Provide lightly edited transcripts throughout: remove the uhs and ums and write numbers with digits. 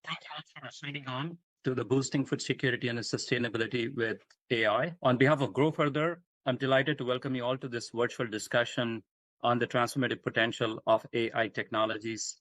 Thank you for signing on to the Boosting Food Security and Sustainability with AI. On behalf of Grow Further, I'm delighted to welcome you all to this virtual discussion on the transformative potential of AI technologies,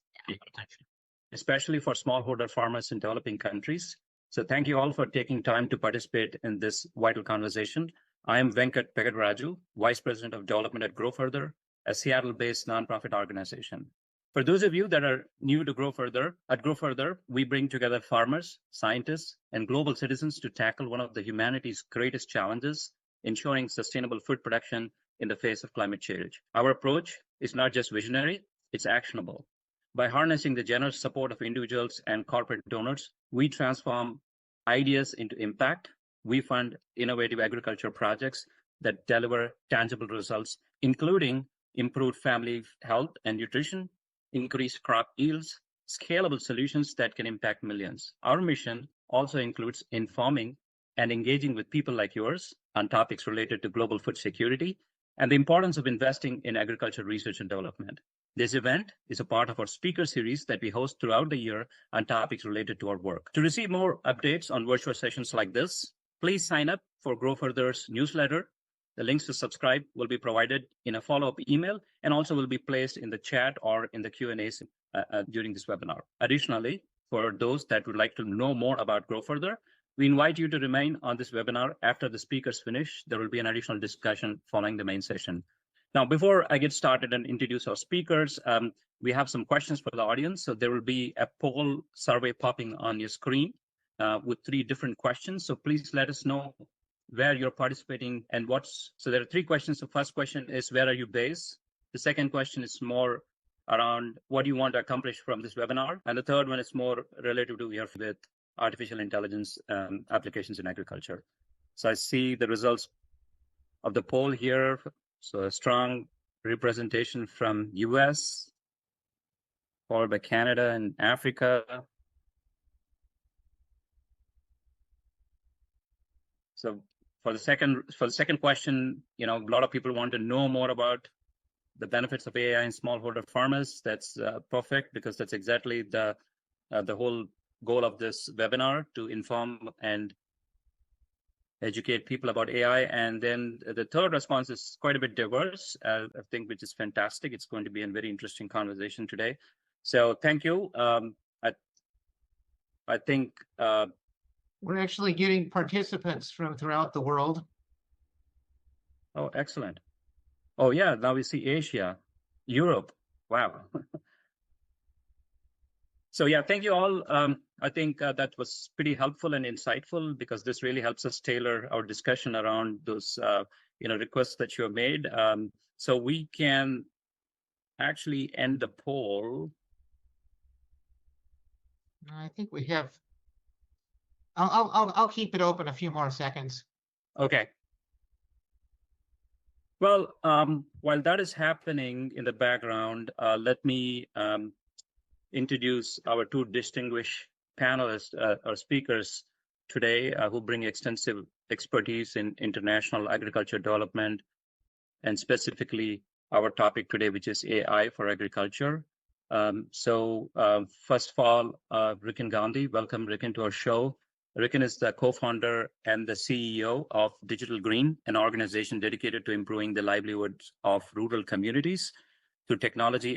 especially for smallholder farmers in developing countries. So thank you all for taking time to participate in this vital conversation. I am Venkat Pegadraju, Vice President of Development at Grow Further, a Seattle-based nonprofit organization. For those of you that are new to Grow Further, at Grow Further, we bring together farmers, scientists, and global citizens to tackle one of the humanity's greatest challenges, ensuring sustainable food production in the face of climate change. Our approach is not just visionary, it's actionable. By harnessing the generous support of individuals and corporate donors, we transform ideas into impact. We fund innovative agriculture projects that deliver tangible results, including improved family health and nutrition, increased crop yields, scalable solutions that can impact millions. Our mission also includes informing and engaging with people like yours on topics related to global food security and the importance of investing in agriculture research and development. This event is a part of our speaker series that we host throughout the year on topics related to our work. To receive more updates on virtual sessions like this, please sign up for Grow Further's newsletter. The links to subscribe will be provided in a follow-up email and also will be placed in the chat or in the Q&As during this webinar. Additionally, for those that would like to know more about Grow Further, we invite you to remain on this webinar after the speakers finish. There will be an additional discussion following the main session. Now, before I get started and introduce our speakers, we have some questions for the audience. So there will be a poll survey popping on your screen with 3 different questions. So please let us know where you're participating and so there are 3 questions. The first question is, where are you based? The second question is more around what do you want to accomplish from this webinar? And the third one is more related to with artificial intelligence applications in agriculture. So I see the results of the poll here. So a strong representation from US, followed by Canada and Africa. So for the second question, a lot of people want to know more about the benefits of AI in smallholder farmers. That's perfect, because that's exactly the whole goal of this webinar, to inform and educate people about AI. And then the third response is quite a bit diverse, I think, which is fantastic. It's going to be a very interesting conversation today. So thank you. I think we're actually getting participants from throughout the world. Oh, excellent. Oh, yeah. Now we see Asia, Europe. Wow. So, yeah, thank you all. I think that was pretty helpful and insightful, because this really helps us tailor our discussion around those requests that you have made. So we can actually end the poll. I think we have. I'll keep it open a few more seconds. Okay. Well, while that is happening in the background, let me introduce our 2 distinguished panelists or speakers today who bring extensive expertise in international agriculture development, and specifically our topic today, which is AI for agriculture. So first of all, Rikin Gandhi. Welcome, Rikin, to our show. Rikin is the co-founder and the CEO of Digital Green, an organization dedicated to improving the livelihoods of rural communities through technology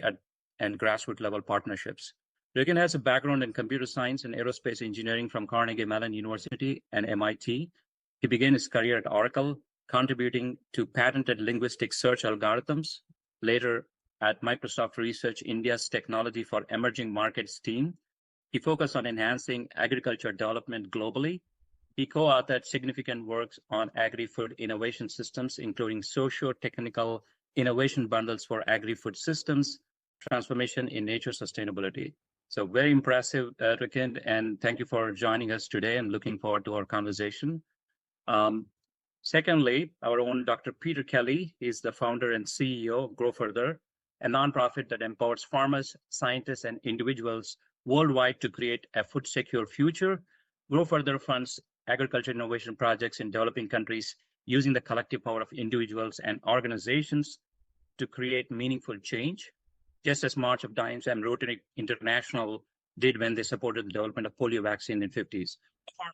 and grassroots level partnerships. Rikin has a background in computer science and aerospace engineering from Carnegie Mellon University and MIT. He began his career at Oracle, contributing to patented linguistic search algorithms. Later, at Microsoft Research India's Technology for Emerging Markets team, he focused on enhancing agriculture development globally. He co-authored significant works on agri-food innovation systems, including socio-technical innovation bundles for agri-food systems, transformation in nature sustainability. So very impressive, Rikin, and thank you for joining us today, and looking forward to our conversation. Secondly, our own Dr. Peter Kelly is the founder and CEO of Grow Further, a nonprofit that empowers farmers, scientists, and individuals worldwide to create a food secure future. Grow Further funds agriculture innovation projects in developing countries using the collective power of individuals and organizations to create meaningful change. Just as March of Dimes and Rotary International did when they supported the development of polio vaccine in 50s. Before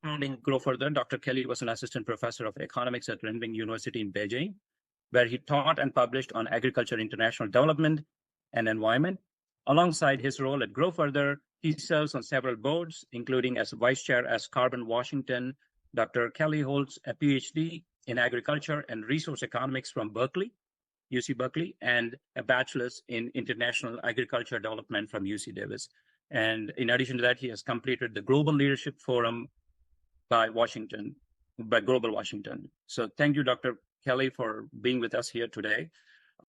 founding Grow Further, Dr. Kelly was an assistant professor of economics at Renmin University in Beijing, where he taught and published on agriculture, international development, and environment. Alongside his role at Grow Further, he serves on several boards, including as vice chair at Carbon Washington. Dr. Kelly holds a PhD in agriculture and resource economics from Berkeley, UC Berkeley, and a bachelor's in international agriculture development from UC Davis. And in addition to that, he has completed the Global Leadership Forum by Global Washington. So thank you, Dr. Kelly, for being with us here today.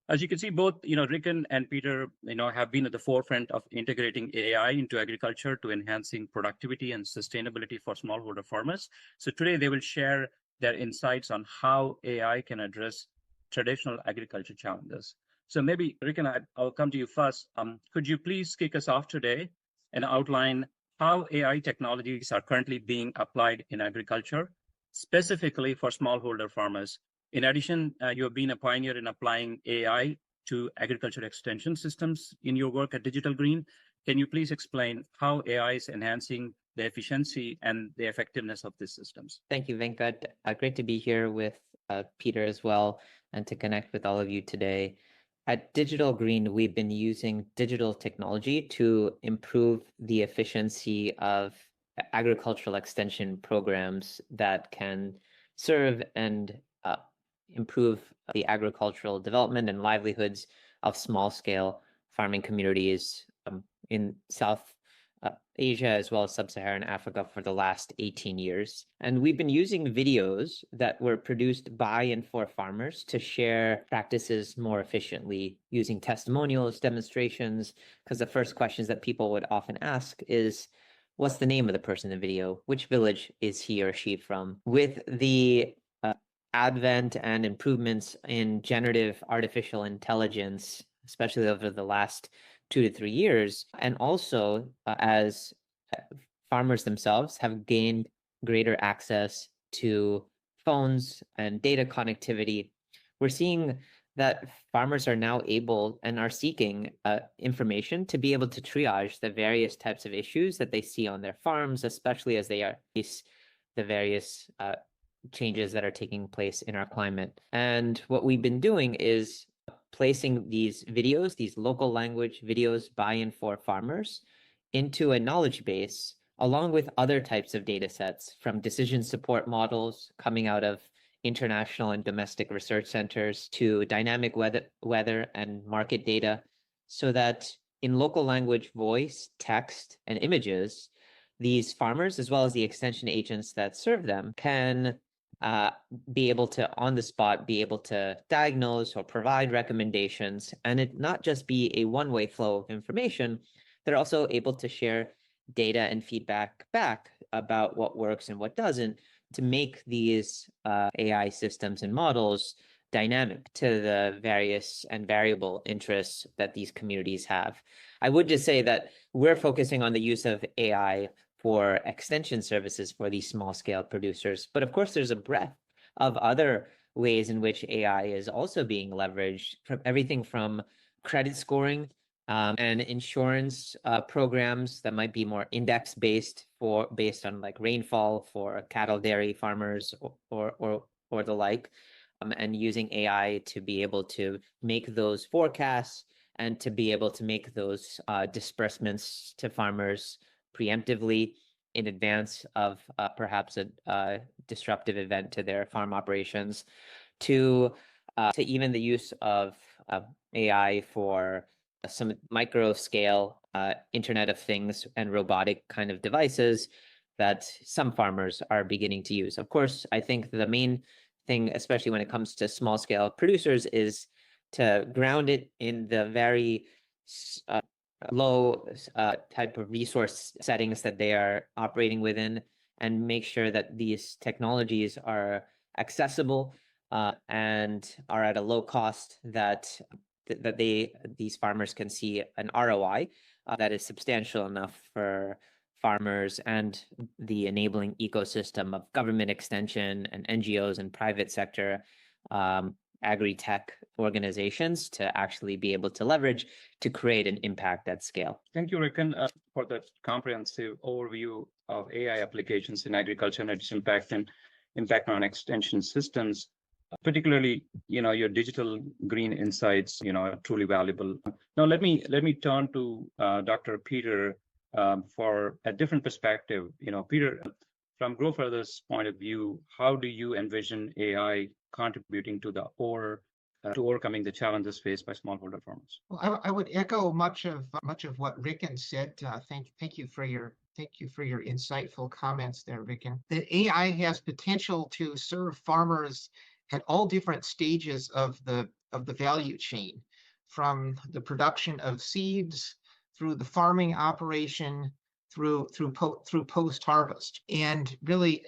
As you can see, both Rikin and Peter have been at the forefront of integrating AI into agriculture to enhancing productivity and sustainability for smallholder farmers. So today they will share their insights on how AI can address traditional agriculture challenges. So maybe Rikin, I'll come to you first. Could you please kick us off today and outline how AI technologies are currently being applied in agriculture, specifically for smallholder farmers? In addition, you have been a pioneer in applying AI to agriculture extension systems in your work at Digital Green. Can you please explain how AI is enhancing the efficiency and the effectiveness of these systems? Thank you, Venkat. Great to be here with Peter as well, and to connect with all of you today. At Digital Green, we've been using digital technology to improve the efficiency of agricultural extension programs that can serve and improve the agricultural development and livelihoods of small-scale farming communities in South Asia as well as Sub-Saharan Africa for the last 18 years. And we've been using videos that were produced by and for farmers to share practices more efficiently using testimonials, demonstrations, because the first questions that people would often ask is, what's the name of the person in the video? Which village is he or she from? With the advent and improvements in generative artificial intelligence, especially over the last 2 to 3 years, and also as farmers themselves have gained greater access to phones and data connectivity, we're seeing that farmers are now able and are seeking information to be able to triage the various types of issues that they see on their farms, especially as they face the various changes that are taking place in our climate. And what we've been doing is placing these videos, these local language videos by and for farmers, into a knowledge base, along with other types of data sets from decision support models coming out of international and domestic research centers to dynamic weather and market data, so that in local language voice, text, and images, these farmers, as well as the extension agents that serve them, can be able to, on the spot, be able to diagnose or provide recommendations, and it not just be a one-way flow of information. They're also able to share data and feedback back about what works and what doesn't to make these AI systems and models dynamic to the various and variable interests that these communities have. I would just say that we're focusing on the use of AI for extension services for these small-scale producers. But of course, there's a breadth of other ways in which AI is also being leveraged, from everything from credit scoring and insurance programs that might be more index-based based on like rainfall for cattle dairy farmers or the like, and using AI to be able to make those forecasts and to be able to make those disbursements to farmers preemptively in advance of perhaps a disruptive event to their farm operations, to even the use of AI for some micro scale Internet of Things and robotic kind of devices that some farmers are beginning to use. Of course, I think the main thing, especially when it comes to small scale producers, is to ground it in the very low type of resource settings that they are operating within, and make sure that these technologies are accessible and are at a low cost, that these farmers can see an ROI that is substantial enough for farmers and the enabling ecosystem of government extension and NGOs and private sector agri-tech organizations to actually be able to leverage to create an impact at scale. Thank you, Rikin, for that comprehensive overview of AI applications in agriculture and its impact on extension systems. Particularly, your digital green insights, are truly valuable. Now, let me turn to Dr. Peter for a different perspective. Peter, from Grow Further's point of view, how do you envision AI contributing to to overcoming the challenges faced by smallholder farmers? Well, I would echo much of what Rikin said. Thank you for your insightful comments there, Rikin. The AI has potential to serve farmers at all different stages of the value chain, from the production of seeds through the farming operation through post harvest, and really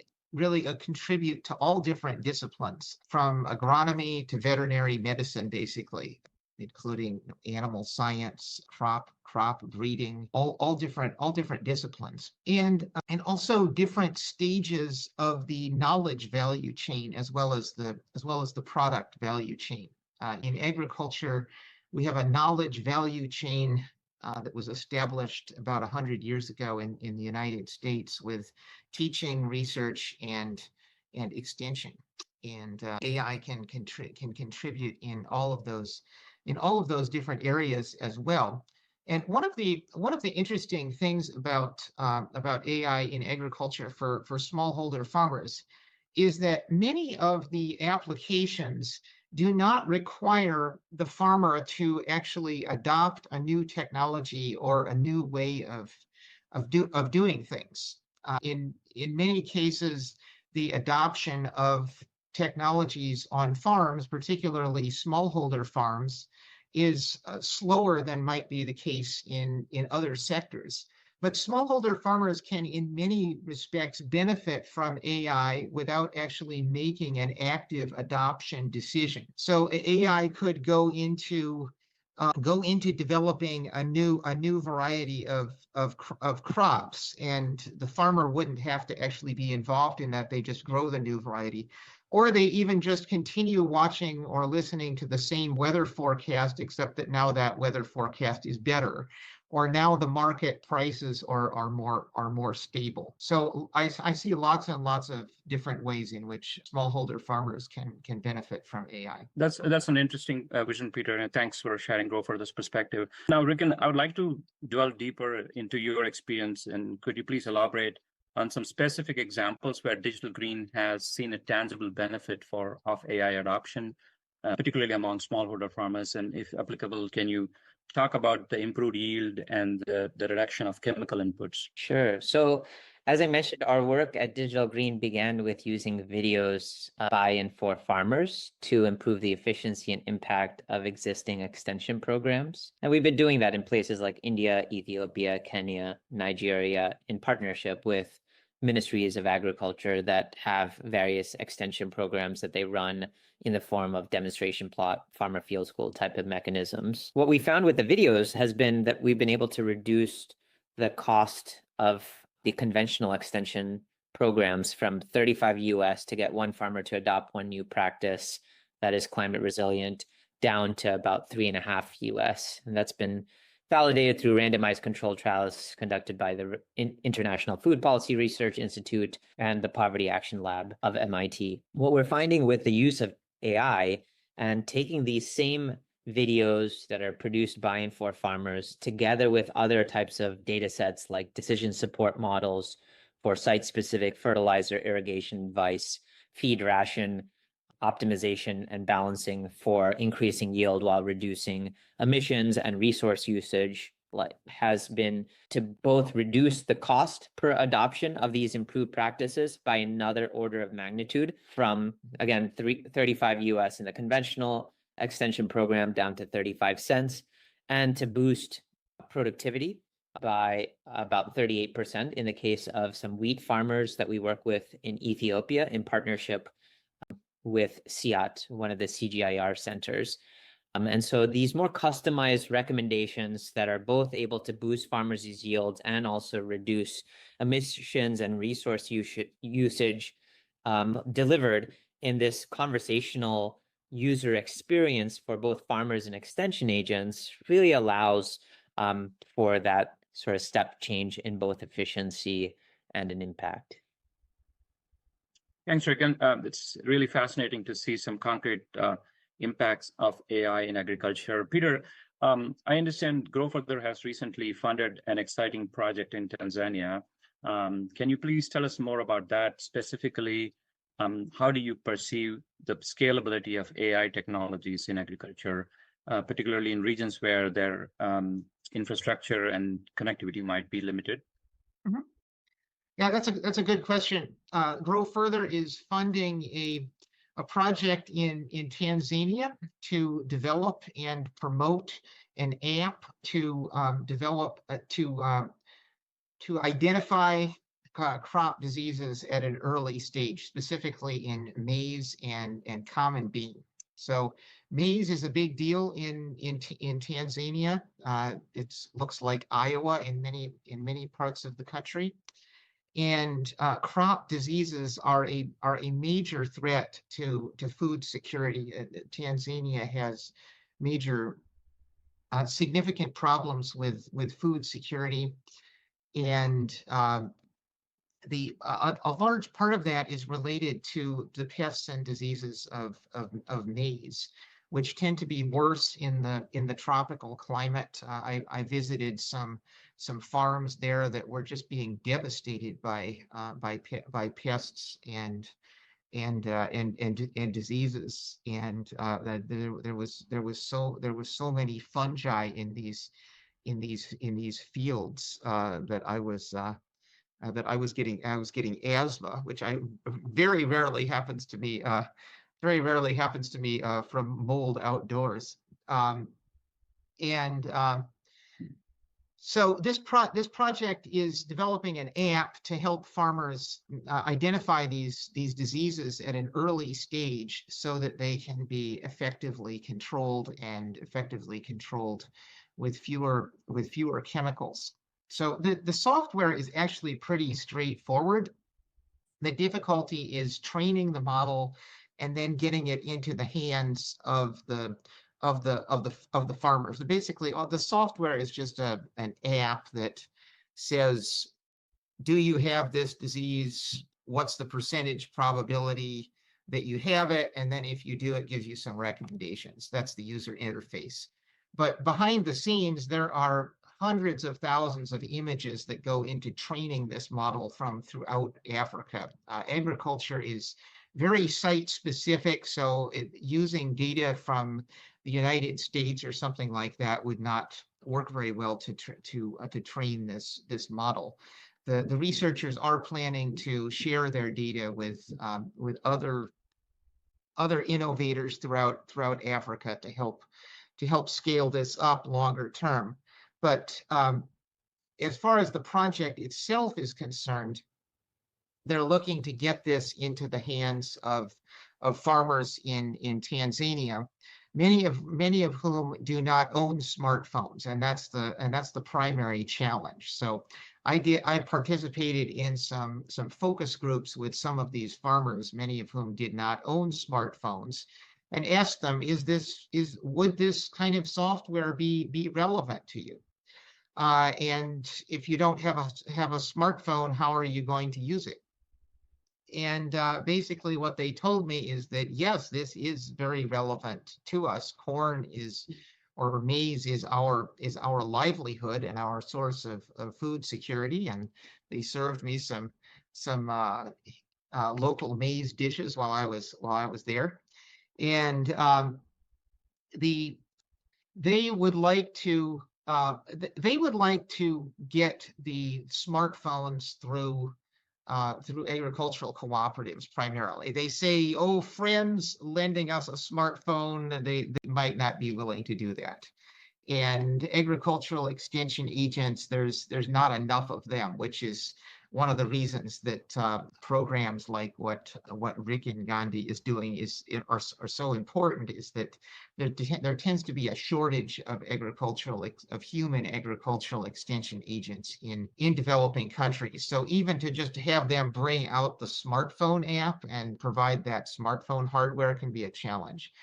contribute to all different disciplines, from agronomy to veterinary medicine, basically, including animal science, crop breeding, all different disciplines, and also different stages of the knowledge value chain, as well as the product value chain. In agriculture, we have a knowledge value chain that was established about 100 years ago in the United States, with teaching, research, and extension. And AI can contribute in all of those different areas as well. And one of the interesting things about AI in agriculture for smallholder farmers is that many of the applications do not require the farmer to actually adopt a new technology or a new way of doing things. In many cases, the adoption of technologies on farms, particularly smallholder farms, is slower than might be the case in other sectors. But smallholder farmers can, in many respects, benefit from AI without actually making an active adoption decision. So AI could go into developing a new variety of crops, and the farmer wouldn't have to actually be involved in that. They just grow the new variety, or they even just continue watching or listening to the same weather forecast, except that now that weather forecast is better, or now the market prices are more stable. So I see lots and lots of different ways in which smallholder farmers can benefit from AI. That's an interesting vision, Peter, and thanks for sharing Grow Further's perspective. Now, Rikin, I would like to delve deeper into your experience, and could you please elaborate on some specific examples where digital green has seen a tangible benefit of AI adoption, particularly among smallholder farmers? And if applicable, can you talk about the improved yield and the reduction of chemical inputs? Sure. So as I mentioned, our work at Digital Green began with using videos by and for farmers to improve the efficiency and impact of existing extension programs. And we've been doing that in places like India, Ethiopia, Kenya, Nigeria, in partnership with ministries of agriculture that have various extension programs that they run in the form of demonstration plot, farmer field school type of mechanisms. What we found with the videos has been that we've been able to reduce the cost of the conventional extension programs from $35 to get one farmer to adopt one new practice that is climate resilient, down to about $3.50. And that's been validated through randomized controlled trials conducted by the International Food Policy Research Institute and the Poverty Action Lab of MIT. What we're finding with the use of AI and taking these same videos that are produced by and for farmers together with other types of data sets like decision support models for site-specific fertilizer, irrigation advice, feed ration optimization and balancing for increasing yield while reducing emissions and resource usage, has been to both reduce the cost per adoption of these improved practices by another order of magnitude, from, again, $35 in the conventional extension program down to 35 cents, and to boost productivity by about 38% in the case of some wheat farmers that we work with in Ethiopia in partnership with SIAT, one of the CGIAR centers. And so these more customized recommendations that are both able to boost farmers' yields and also reduce emissions and resource usage delivered in this conversational user experience for both farmers and extension agents really allows for that sort of step change in both efficiency and an impact. Thanks, Rick. It's really fascinating to see some concrete impacts of AI in agriculture. Peter, I understand Grow Further has recently funded an exciting project in Tanzania. Can you please tell us more about that? Specifically, how do you perceive the scalability of AI technologies in agriculture, particularly in regions where their infrastructure and connectivity might be limited? Mhm. Yeah, that's a good question. Grow Further is funding a project in Tanzania to develop and promote an app to develop to identify crop diseases at an early stage, specifically in maize and common bean. So maize is a big deal in Tanzania. It looks like Iowa in many parts of the country. And crop diseases are a major threat to food security. Tanzania has major significant problems with food security, and a large part of that is related to the pests and diseases of maize, which tend to be worse in the tropical climate. I visited some farms there that were just being devastated by pests and diseases, and that there was so many fungi in these fields that I was getting asthma, which I very rarely happens to me. Very rarely happens to me from mold outdoors. And So this project is developing an app to help farmers identify these diseases at an early stage, so that they can be effectively controlled with fewer chemicals. So the software is actually pretty straightforward. The difficulty is training the model and then getting it into the hands of the farmers. Basically, the software is just an app that says, do you have this disease? What's the percentage probability that you have it? And then if you do, it gives you some recommendations. That's the user interface. But behind the scenes, there are hundreds of thousands of images that go into training this model from throughout Africa. Agriculture is very site specific, so using data from the United States or something like that would not work very well to train this model. The researchers are planning to share their data with other innovators throughout Africa to help scale this up longer term. But as far as the project itself is concerned, they're looking to get this into the hands of farmers in Tanzania, many of whom do not own smartphones, and that's the primary challenge. So I participated in some focus groups with some of these farmers, many of whom did not own smartphones, and asked them, would this kind of software be relevant to you? And if you don't have a smartphone, how are you going to use it? And basically what they told me is that, yes, this is very relevant to us. Corn or maize is our livelihood and our source of food security. And they served me some local maize dishes while I was there. And they would like to get the smartphones through agricultural cooperatives primarily. They say, oh, friends lending us a smartphone, they might not be willing to do that. And agricultural extension agents, there's not enough of them, which is one of the reasons that programs like what Rikin Gandhi is doing are so important, is that there tends to be a shortage of human agricultural extension agents in developing countries. So even to just have them bring out the smartphone app and provide that smartphone hardware can be a challenge.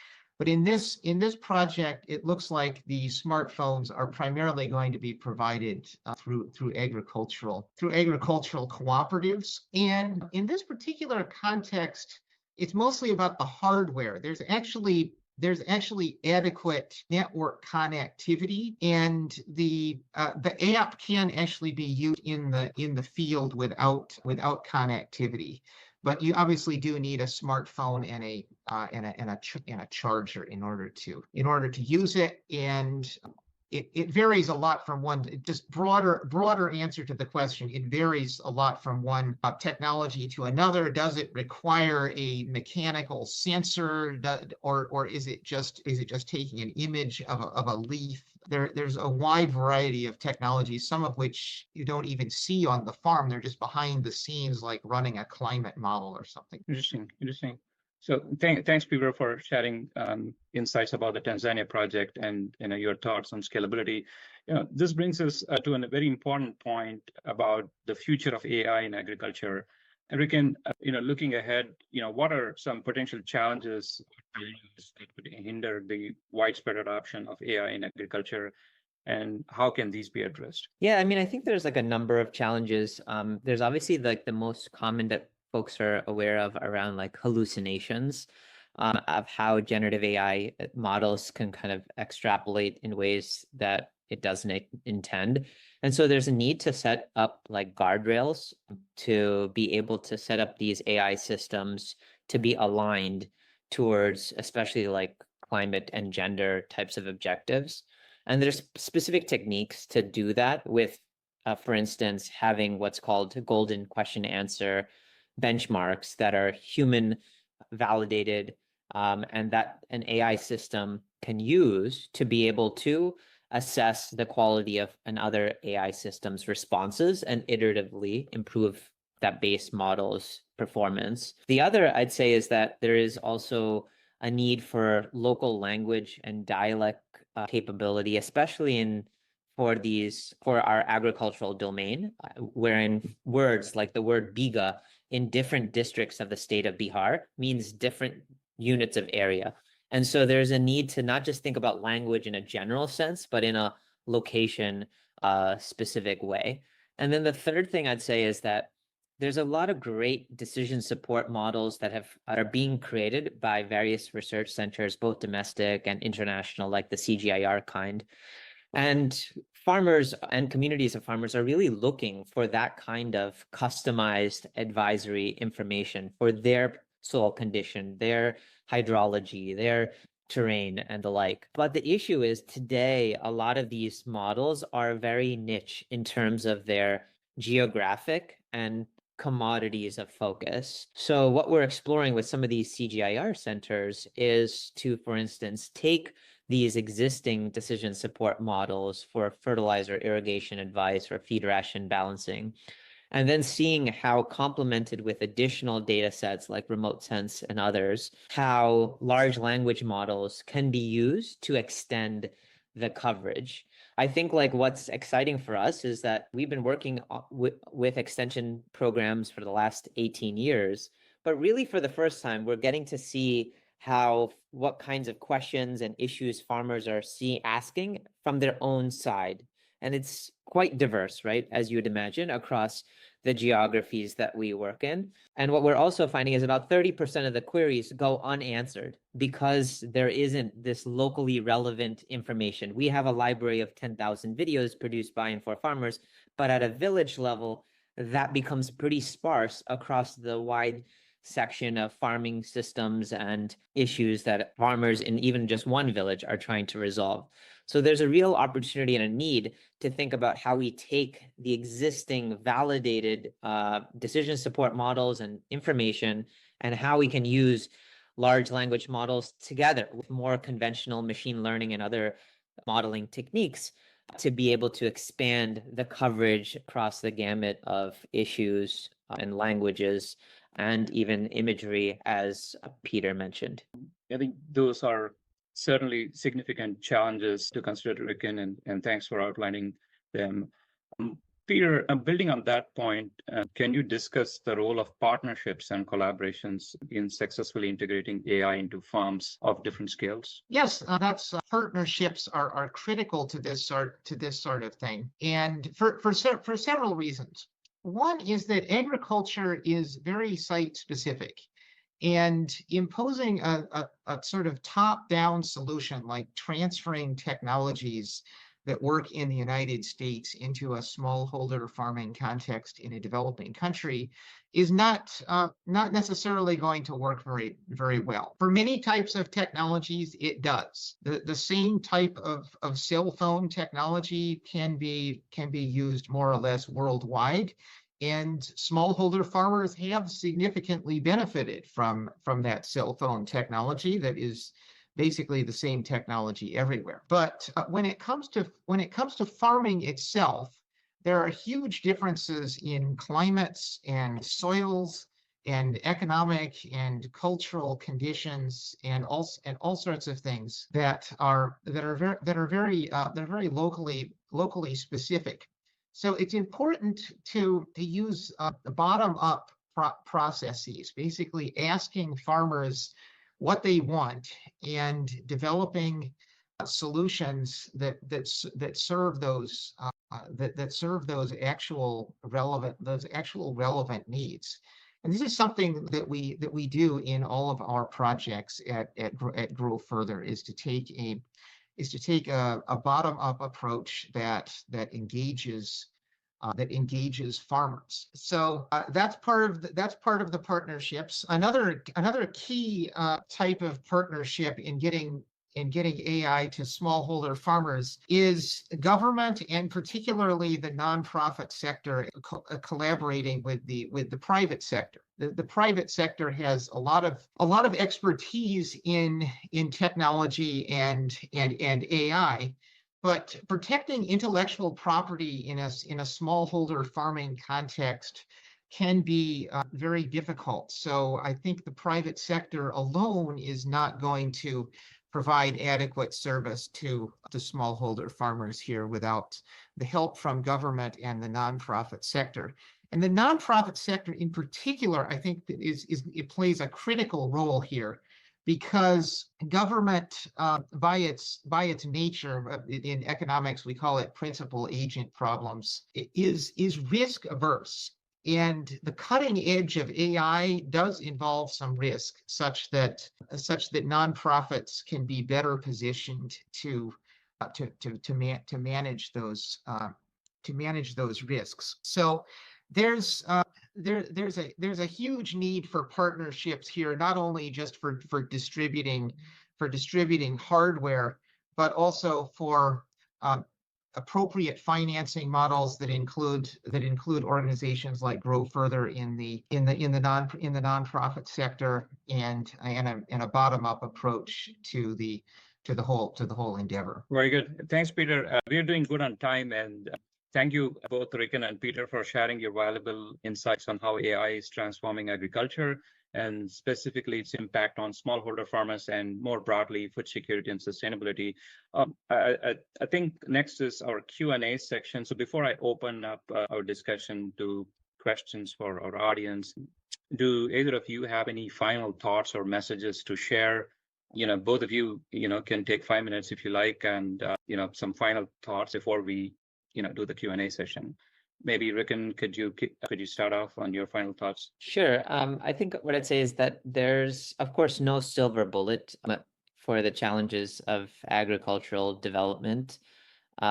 But in this project, it looks like the smartphones are primarily going to be provided through agricultural cooperatives. And in this particular context, it's mostly about the hardware. There's actually adequate network connectivity, and the app can actually be used in the field without connectivity. But you obviously do need a smartphone and a charger in order to use it. And it varies a lot from one, just broader answer to the question. It varies a lot from one technology to another. Does it require a mechanical sensor, or is it just taking an image of a leaf? There's a wide variety of technologies, some of which you don't even see on the farm. They're just behind the scenes, like running a climate model or something. Interesting. So thanks, Peter, for sharing insights about the Tanzania project and your thoughts on scalability. This brings us to a very important point about the future of AI in agriculture. And Rikin, looking ahead, what are some potential challenges that could hinder the widespread adoption of AI in agriculture, and how can these be addressed? Yeah, I mean, I think there's like a number of challenges. There's obviously like the most common that folks are aware of around like hallucinations, of how generative AI models can kind of extrapolate in ways that it doesn't intend. And so there's a need to set up like guardrails to be able to set up these AI systems to be aligned towards especially like climate and gender types of objectives. And there's specific techniques to do that with, for instance, having what's called golden question answer benchmarks that are human validated, and that an AI system can use to be able to assess the quality of another AI system's responses and iteratively improve that base model's performance. The other, I'd say, is that there is also a need for local language and dialect capability, especially for our agricultural domain, wherein words like the word biga in different districts of the state of Bihar means different units of area. And so there's a need to not just think about language in a general sense, but in a location specific way. And then the third thing I'd say is that there's a lot of great decision support models that are being created by various research centers, both domestic and international, like the CGIAR kind. And farmers and communities of farmers are really looking for that kind of customized advisory information for their soil condition, their hydrology, their terrain, and the like. But the issue is today, a lot of these models are very niche in terms of their geographic and commodities of focus. So what we're exploring with some of these CGIAR centers is to, for instance, take these existing decision support models for fertilizer irrigation advice or feed ration balancing, and then seeing how complemented with additional data sets like remote sense and others, how large language models can be used to extend the coverage. I think like what's exciting for us is that we've been working with extension programs for the last 18 years, but really for the first time, we're getting to see what kinds of questions and issues farmers are asking from their own side. And it's quite diverse, right? As you would imagine, across the geographies that we work in. And what we're also finding is about 30% of the queries go unanswered because there isn't this locally relevant information. We have a library of 10,000 videos produced by and for farmers, but at a village level, that becomes pretty sparse across the wide section of farming systems and issues that farmers in even just one village are trying to resolve. So there's a real opportunity and a need to think about how we take the existing validated decision support models and information and how we can use large language models together with more conventional machine learning and other modeling techniques to be able to expand the coverage across the gamut of issues and languages and even imagery, as Peter mentioned. I think those are certainly significant challenges to consider, Rikin, and thanks for outlining them. Peter, building on that point, can you discuss the role of partnerships and collaborations in successfully integrating AI into farms of different scales? Yes, that's partnerships are critical to this sort of thing, and for several reasons. One is that agriculture is very site specific, and imposing a sort of top-down solution like transferring technologies that work in the United States into a smallholder farming context in a developing country is not necessarily going to work very well. For many types of technologies, it does. The same type of cell phone technology can be used more or less worldwide. And smallholder farmers have significantly benefited from that cell phone technology that is basically the same technology everywhere. But when it comes to farming itself, there are huge differences in climates and soils and economic and cultural conditions and all sorts of things that are very locally specific. So it's important to use bottom-up processes, basically asking farmers what they want and developing solutions that serve those actual relevant needs. And this is something that we do in all of our projects at Grow Further, is to take a bottom-up approach that engages farmers. So that's part of the partnerships. Another key type of partnership in getting AI to smallholder farmers is government, and particularly the nonprofit sector collaborating with the private sector. The private sector has a lot of expertise in technology and AI, but protecting intellectual property in a smallholder farming context can be very difficult. So I think the private sector alone is not going to provide adequate service to smallholder farmers here without the help from government and the nonprofit sector. And the nonprofit sector in particular, I think it plays a critical role here, because government, by its nature, in economics we call it principal agent problems, is risk averse. And the cutting edge of AI does involve some risk, such that nonprofits can be better positioned to manage those risks. So there's a huge need for partnerships here, not only just for distributing hardware, but also for appropriate financing models that include organizations like Grow Further in the nonprofit sector, and a bottom-up approach to the whole endeavor. Very good. Thanks, Peter. We're doing good on time, and thank you both, Rikin and Peter, for sharing your valuable insights on how AI is transforming agriculture, and specifically its impact on smallholder farmers and more broadly food security and sustainability. I think next is our Q&A section. So before I open up our discussion to questions for our audience, do either of you have any final thoughts or messages to share? Both of you, can take 5 minutes if you like, and some final thoughts before we, do the Q&A session. Maybe Rikin, could you start off on your final thoughts? Sure. I think what I'd say is that there's, of course, no silver bullet for the challenges of agricultural development.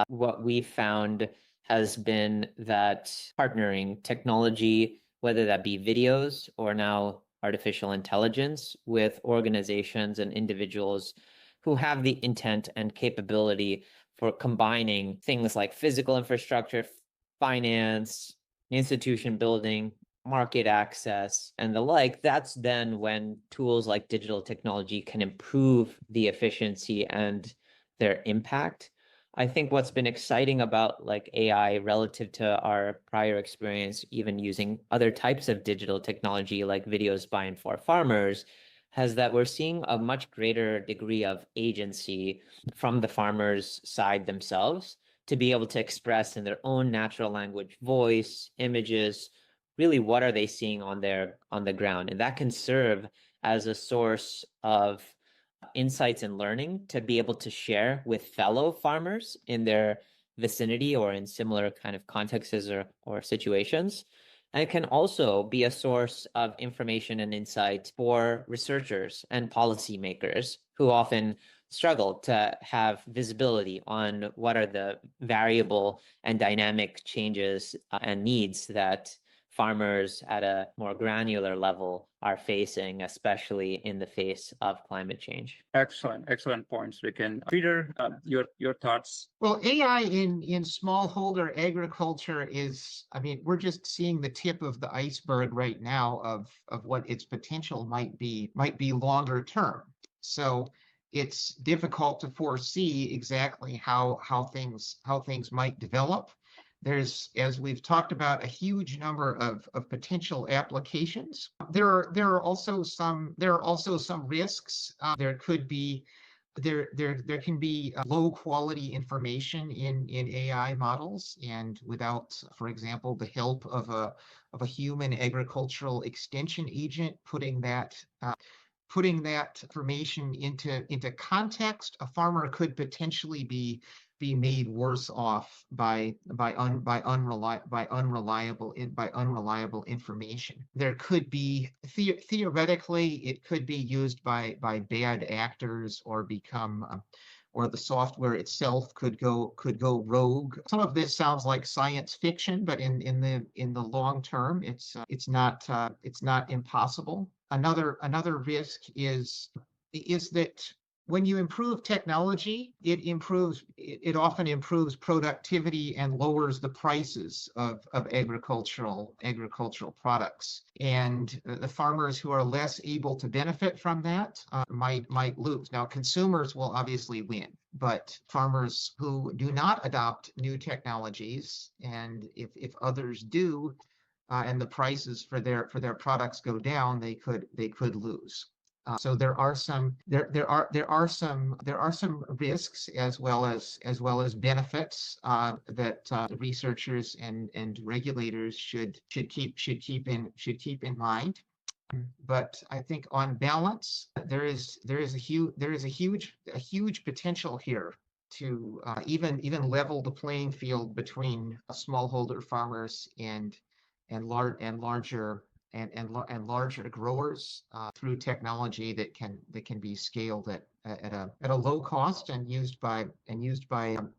What we found has been that partnering technology, whether that be videos or now artificial intelligence, with organizations and individuals who have the intent and capability for combining things like physical infrastructure, finance, institution building, market access, and the like, that's then when tools like digital technology can improve the efficiency and their impact. I think what's been exciting about AI relative to our prior experience, even using other types of digital technology like videos by and for farmers, has that we're seeing a much greater degree of agency from the farmers' side themselves to be able to express in their own natural language, voice, images, really what are they seeing on the ground. And that can serve as a source of insights and learning to be able to share with fellow farmers in their vicinity or in similar kind of contexts or situations. And it can also be a source of information and insight for researchers and policymakers who often struggle to have visibility on what are the variable and dynamic changes and needs that farmers at a more granular level are facing, especially in the face of climate change. Excellent points, Rikin. Peter, your thoughts? Well, AI in smallholder agriculture is, I mean, we're just seeing the tip of the iceberg right now of what its potential might be longer term. So it's difficult to foresee exactly how things might develop. There's, as we've talked about, a huge number of potential applications. There are also some risks. There can be low quality information in AI models, and without, for example, the help of a human agricultural extension agent putting that information into context, a farmer could potentially be made worse off by unreliable information. There could be theoretically it could be used by bad actors or become or the software itself could go rogue. Some of this sounds like science fiction, but in the long term, it's not impossible. Another risk is that when you improve technology, it often improves productivity and lowers the prices of agricultural products. And the farmers who are less able to benefit from that might lose. Now, consumers will obviously win, but farmers who do not adopt new technologies, and if others do, and the prices for their products go down, they could lose. So there are some risks as well as benefits that researchers and regulators should keep in mind. But I think on balance, there is a huge potential here to even level the playing field between smallholder farmers and larger growers through technology that can be scaled at a low cost and used by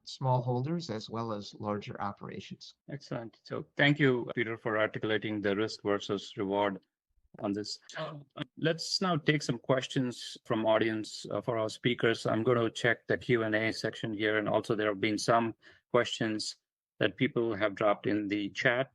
smallholders as well as larger operations. Excellent. So thank you, Peter, for articulating the risk versus reward on this. Let's now take some questions from audience for our speakers. I'm going to check the Q&A section here, and also there have been some questions that people have dropped in the chat.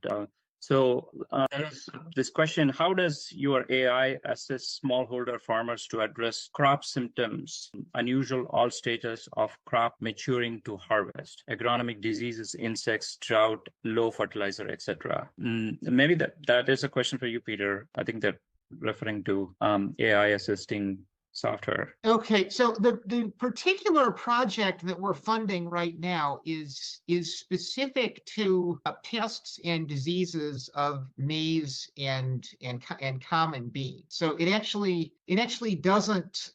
So there's this question: how does your AI assist smallholder farmers to address crop symptoms, unusual all stages of crop maturing to harvest, agronomic diseases, insects, drought, low fertilizer, etc.? Maybe that is a question for you, Peter. I think they're referring to AI assisting software. Okay, so the particular project that we're funding right now is specific to pests and diseases of maize and common beans. So it actually doesn't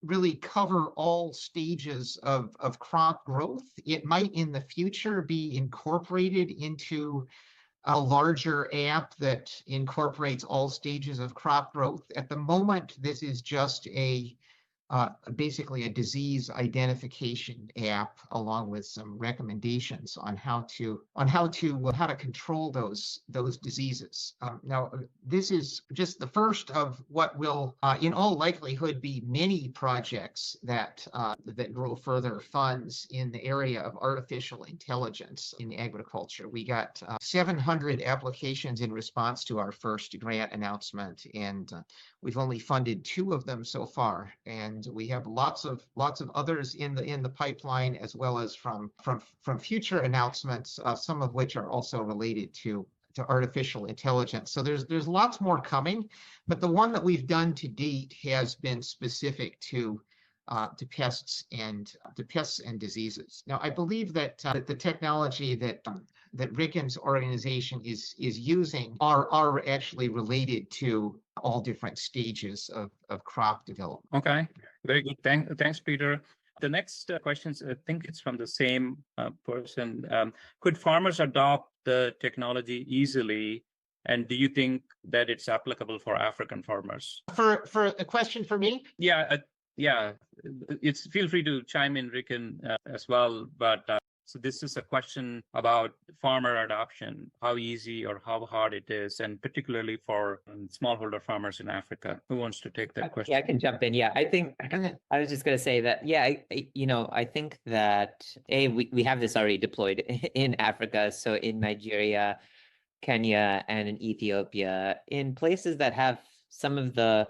really cover all stages of crop growth. It might in the future be incorporated into a larger app that incorporates all stages of crop growth. At the moment, this is just basically a disease identification app, along with some recommendations on how to control those diseases. Now, this is just the first of what will, in all likelihood, be many projects that grow further funds in the area of artificial intelligence in agriculture. We got 700 applications in response to our first grant announcement, and we've only funded 2 of them so far, and we have lots of others in the pipeline, as well as from future announcements, some of which are also related to artificial intelligence. So there's lots more coming, but the one that we've done to date has been specific to to pests and diseases. Now, I believe that the technology that Rickens' organization is using are actually related to all different stages of crop development. Okay, very good. Thanks, Peter. The next questions, I think it's from the same person. Could farmers adopt the technology easily? And do you think that it's applicable for African farmers? For a question for me? Yeah. It's feel free to chime in, Rikin, as well. But so this is a question about farmer adoption, how easy or how hard it is, and particularly for smallholder farmers in Africa. Who wants to take that question? Yeah, I can jump in. Yeah, I think I was just going to say that, yeah, I think that we have this already deployed in Africa. So in Nigeria, Kenya, and in Ethiopia, in places that have some of the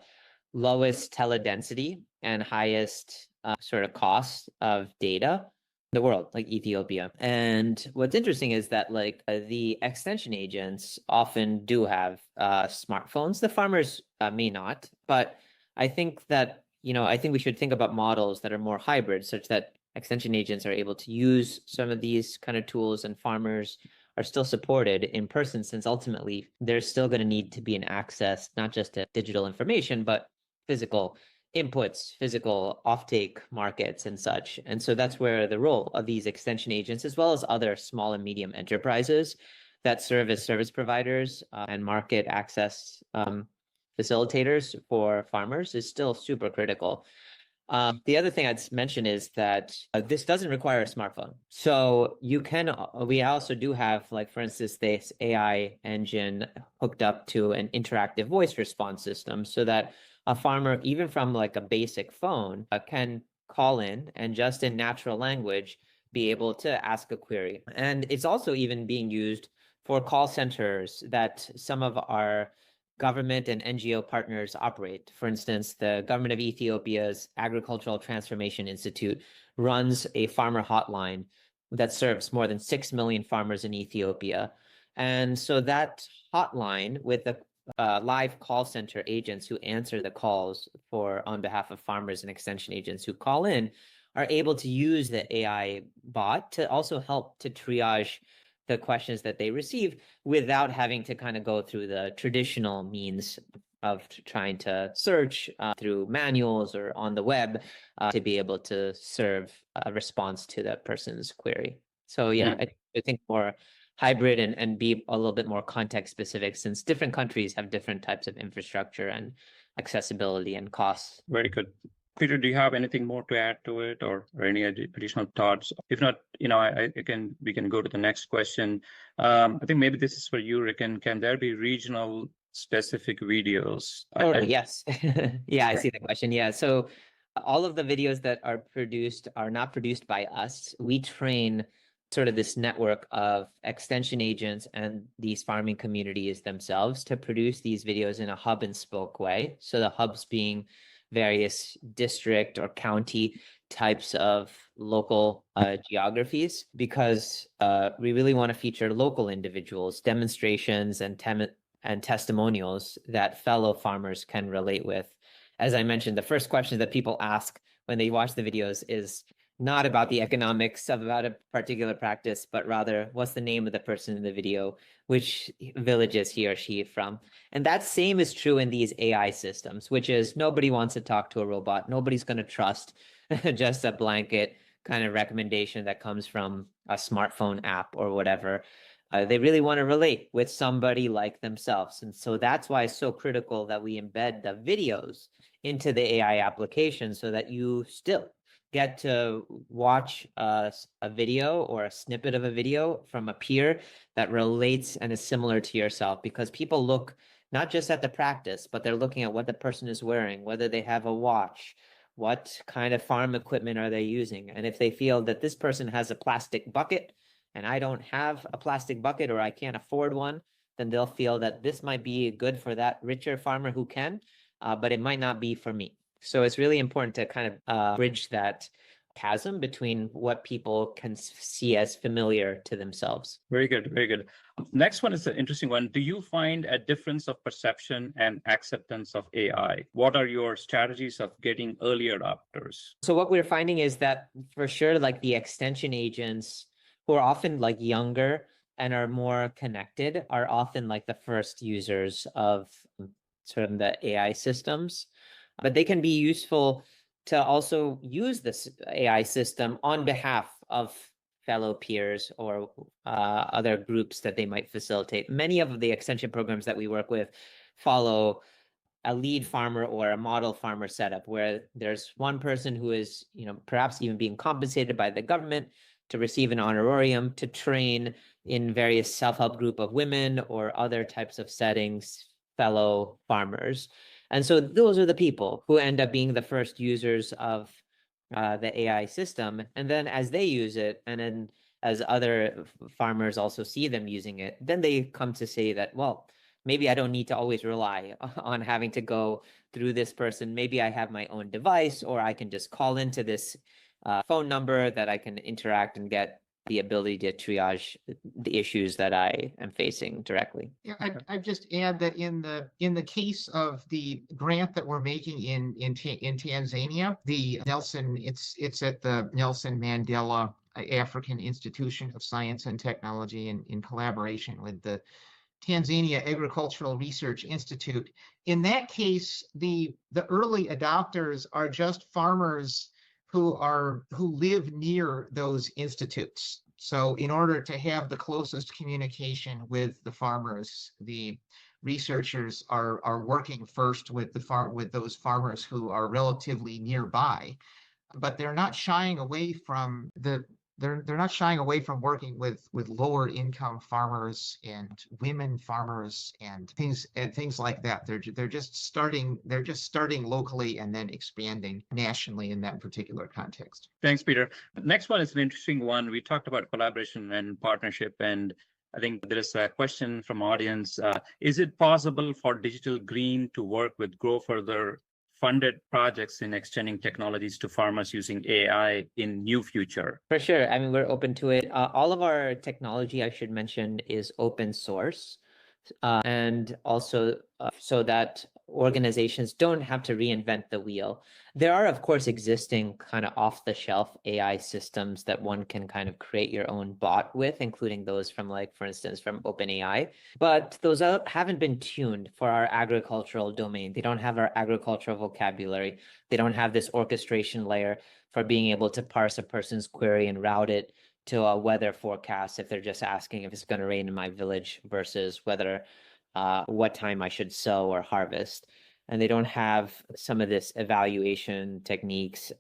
lowest teledensity and highest sort of cost of data in the world, like Ethiopia. And what's interesting is that the extension agents often do have smartphones. The farmers may not, but I think that, I think we should think about models that are more hybrid, such that extension agents are able to use some of these kind of tools and farmers are still supported in person, since ultimately there's still going to need to be an access, not just to digital information, but physical inputs, physical offtake markets and such. And so that's where the role of these extension agents, as well as other small and medium enterprises that serve as service providers and market access facilitators for farmers, is still super critical. The other thing I'd mention is that this doesn't require a smartphone. So we also do have, for instance, this AI engine hooked up to an interactive voice response system, so that a farmer, even from a basic phone, can call in and just in natural language be able to ask a query. And it's also even being used for call centers that some of our government and NGO partners operate. For instance, the government of Ethiopia's Agricultural Transformation Institute runs a farmer hotline that serves more than 6 million farmers in Ethiopia. And so that hotline, with the live call center agents who answer the calls on behalf of farmers and extension agents who call in, are able to use the AI bot to also help to triage the questions that they receive without having to kind of go through the traditional means of trying to search through manuals or on the web to be able to serve a response to that person's query. So yeah, I think more hybrid and be a little bit more context specific, since different countries have different types of infrastructure and accessibility and costs. Very good. Peter, do you have anything more to add to it, or any additional thoughts? If not, we can go to the next question. I think maybe this is for you, Rikin. Can there be regional specific videos? Yes. Yeah, I see the question. Yeah. So all of the videos that are produced are not produced by us. We train sort of this network of extension agents and these farming communities themselves to produce these videos in a hub and spoke way. So the hubs being various district or county types of local geographies, because we really want to feature local individuals, demonstrations, and testimonials that fellow farmers can relate with. As I mentioned, the first question that people ask when they watch the videos is not about the economics of about a particular practice, but rather, what's the name of the person in the video? Which village is he or she from? And that same is true in these AI systems, which is nobody wants to talk to a robot. Nobody's going to trust just a blanket kind of recommendation that comes from a smartphone app or whatever. They really want to relate with somebody like themselves. And so that's why it's so critical that we embed the videos into the AI application, so that you still get to watch a video or a snippet of a video from a peer that relates and is similar to yourself, because people look not just at the practice, but they're looking at what the person is wearing, whether they have a watch, what kind of farm equipment are they using. And if they feel that this person has a plastic bucket and I don't have a plastic bucket, or I can't afford one, then they'll feel that this might be good for that richer farmer who can, but it might not be for me. So it's really important to kind of bridge that chasm between what people can see as familiar to themselves. Very good, very good. Next one is an interesting one. Do you find a difference of perception and acceptance of AI? What are your strategies of getting early adopters? So what we're finding is that for sure, like the extension agents who are often like younger and are more connected are often like the first users of sort of the AI systems, but they can be useful to also use this AI system on behalf of fellow peers or other groups that they might facilitate. Many of the extension programs that we work with follow a lead farmer or a model farmer setup where there's one person who is, perhaps even being compensated by the government to receive an honorarium to train in various self-help group of women or other types of settings, fellow farmers. And so those are the people who end up being the first users of the AI system. And then as they use it, and then as other farmers also see them using it, then they come to say that, well, maybe I don't need to always rely on having to go through this person. Maybe I have my own device, or I can just call into this phone number that I can interact and get the ability to triage the issues that I am facing directly. Yeah, I'd just add that in the case of the grant that we're making in Tanzania, the Nelson, it's at the Nelson Mandela African Institution of Science and Technology in collaboration with the Tanzania Agricultural Research Institute. In that case, the early adopters are just farmers who live near those institutes. So in order to have the closest communication with the farmers, the researchers are working first with those farmers who are relatively nearby, but they're not shying away from working with lower income farmers and women farmers and things like that. They're just starting locally and then expanding nationally in that particular context. Thanks, Peter. Next one is an interesting one. We talked about collaboration and partnership, and I think there is a question from audience. Is it possible for Digital Green to work with Grow Further funded projects in extending technologies to farmers using AI in new future? For sure. I mean, we're open to it. All of our technology, I should mention, is open source. And also so that organizations don't have to reinvent the wheel. There are, of course, existing kind of off-the-shelf AI systems that one can kind of create your own bot with, including those from, like, for instance, from OpenAI. But those haven't been tuned for our agricultural domain. They don't have our agricultural vocabulary. They don't have this orchestration layer for being able to parse a person's query and route it to a weather forecast if they're just asking if it's going to rain in my village versus whether what time I should sow or harvest. And they don't have some of this evaluation techniques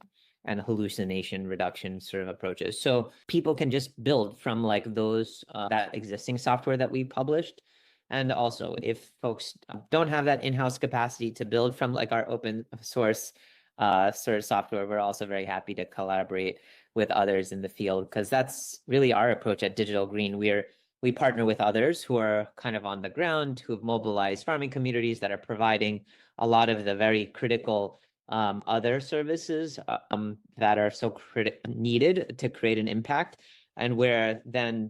and hallucination reduction sort of approaches. So people can just build from like those that existing software that we published. And also, if folks don't have that in-house capacity to build from like our open source sort of software, we're also very happy to collaborate with others in the field, because that's really our approach at Digital Green. We partner with others who are kind of on the ground, who have mobilized farming communities that are providing a lot of the very critical other services that are so needed to create an impact, and where then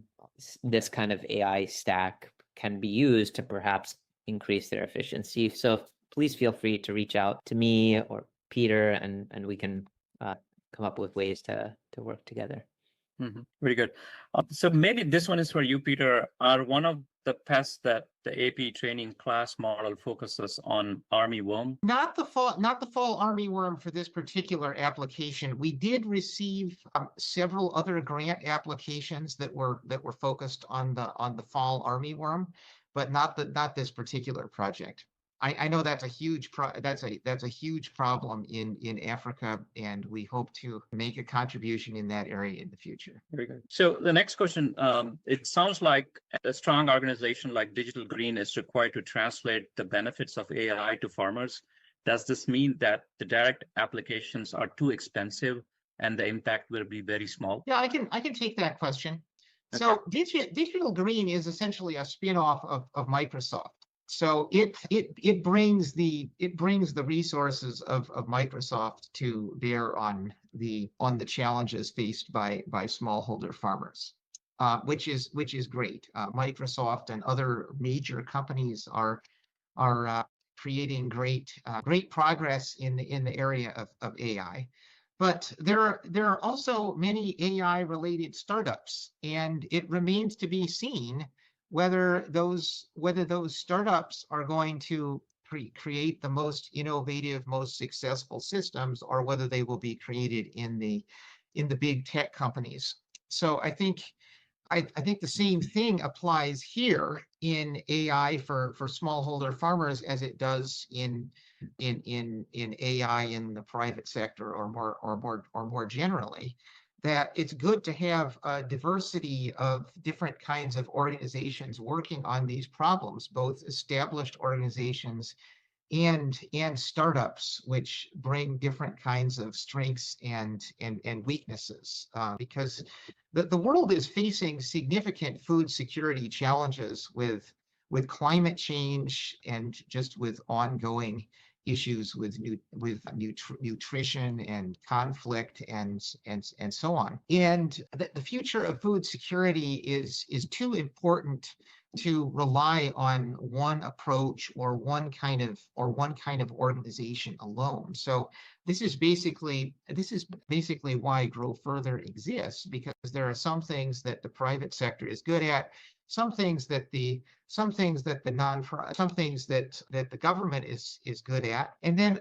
this kind of AI stack can be used to perhaps increase their efficiency. So please feel free to reach out to me or Peter, and we can come up with ways to work together. Mm-hmm. Very good. So maybe this one is for you, Peter. Are one of the pests that the AP training class model focuses on armyworm? Not the fall armyworm for this particular application. We did receive several other grant applications that were focused on the fall armyworm, but not this particular project. I know that's a huge problem in Africa, and we hope to make a contribution in that area in the future. Very good. So the next question, it sounds like a strong organization like Digital Green is required to translate the benefits of AI to farmers. Does this mean that the direct applications are too expensive and the impact will be very small? Yeah, I can take that question. Okay. So Digital Green is essentially a spin-off of Microsoft. So it brings the resources of Microsoft to bear on the challenges faced by smallholder farmers, which is great. Microsoft and other major companies are creating great progress in the area of AI. But there are also many AI related startups, and it remains to be seen whether those startups are going to create the most innovative, most successful systems, or whether they will be created in the big tech companies. So I think the same thing applies here in AI for smallholder farmers as it does in AI in the private sector, or more generally, that it's good to have a diversity of different kinds of organizations working on these problems, both established organizations and startups, which bring different kinds of strengths and weaknesses, because the world is facing significant food security challenges with climate change, and just with ongoing issues with nutrition and conflict and so on. And the future of food security is too important to rely on one approach or one kind of organization alone. So this is basically why Grow Further exists, because there are some things that the private sector is good at, some things that the government is good at, and then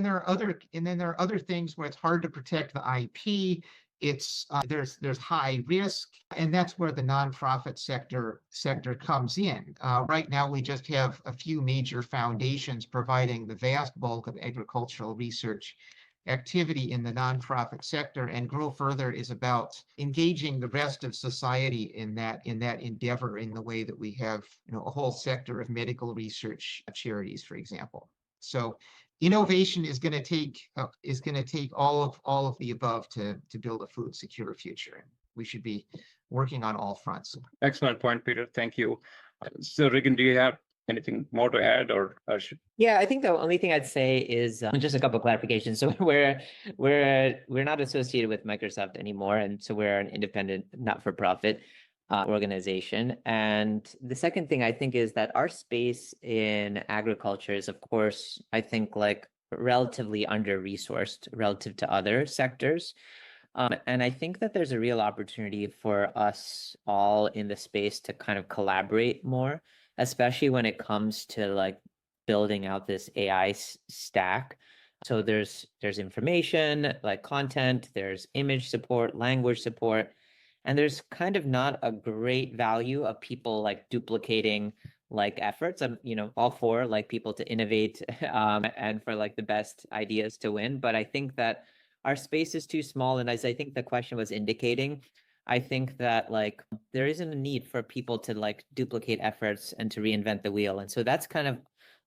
there are other things where it's hard to protect the IP. It's there's high risk, and that's where the nonprofit sector comes in. Right now, we just have a few major foundations providing the vast bulk of agricultural research activity in the nonprofit sector, and Grow Further is about engaging the rest of society in that endeavor, in the way that we have a whole sector of medical research charities, for example. So innovation is going to take all of the above to build a food secure future. We should be working on all fronts. Excellent point, Peter. Thank you. So, Rikin, do you have anything more to add, or should? Yeah, I think the only thing I'd say is just a couple of clarifications. So we're not associated with Microsoft anymore, and so we're an independent, not-for-profit organization. And the second thing I think is that our space in agriculture is, of course, I think, like, relatively under-resourced relative to other sectors. And I think that there's a real opportunity for us all in the space to kind of collaborate more, especially when it comes to like building out this AI stack. So there's information, like content, there's image support, language support, and there's kind of not a great value of people like duplicating like efforts. I'm, all for like people to innovate and for like the best ideas to win. But I think that our space is too small. And as I think the question was indicating, I think that like there isn't a need for people to like duplicate efforts and to reinvent the wheel. And so that's kind of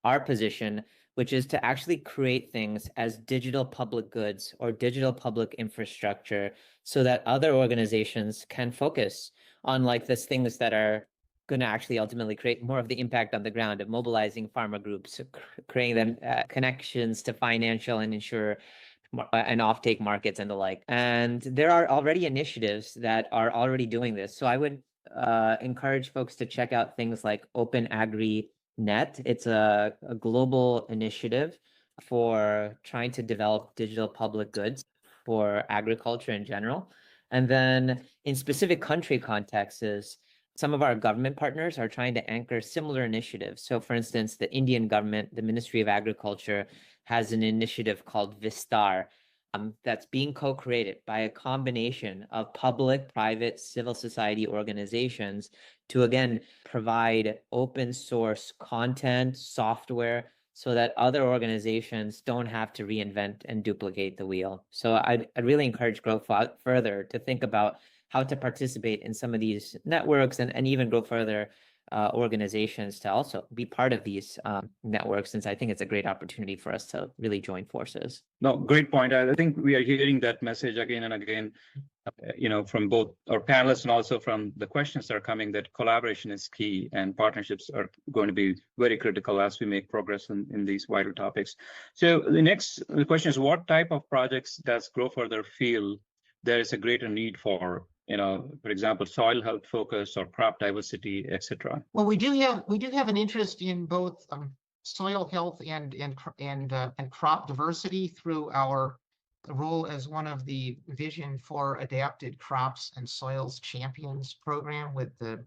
our position, which is to actually create things as digital public goods or digital public infrastructure, so that other organizations can focus on like these things that are going to actually ultimately create more of the impact on the ground of mobilizing farmer groups, creating them connections to financial and ensure and offtake markets and the like. And there are already initiatives that are already doing this. So I would encourage folks to check out things like Open Agri Net. It's a global initiative for trying to develop digital public goods for agriculture in general. And then in specific country contexts, some of our government partners are trying to anchor similar initiatives. So for instance, the Indian government, the Ministry of Agriculture, has an initiative called Vistar that's being co-created by a combination of public, private, civil society organizations to, again, provide open source content, software, so that other organizations don't have to reinvent and duplicate the wheel. So I'd really encourage Grow Further to think about how to participate in some of these networks and even Grow Further organizations to also be part of these networks, since I think it's a great opportunity for us to really join forces. No, great point. I think we are hearing that message again and again. from both our panelists and also from the questions that are coming, that collaboration is key and partnerships are going to be very critical as we make progress in these vital topics. So the next question is, what type of projects does Grow Further feel there is a greater need for? For example, soil health focus or crop diversity, etc. Well, we do have an interest in both soil health and crop diversity through our role as one of the Vision for Adapted Crops and Soils Champions program with the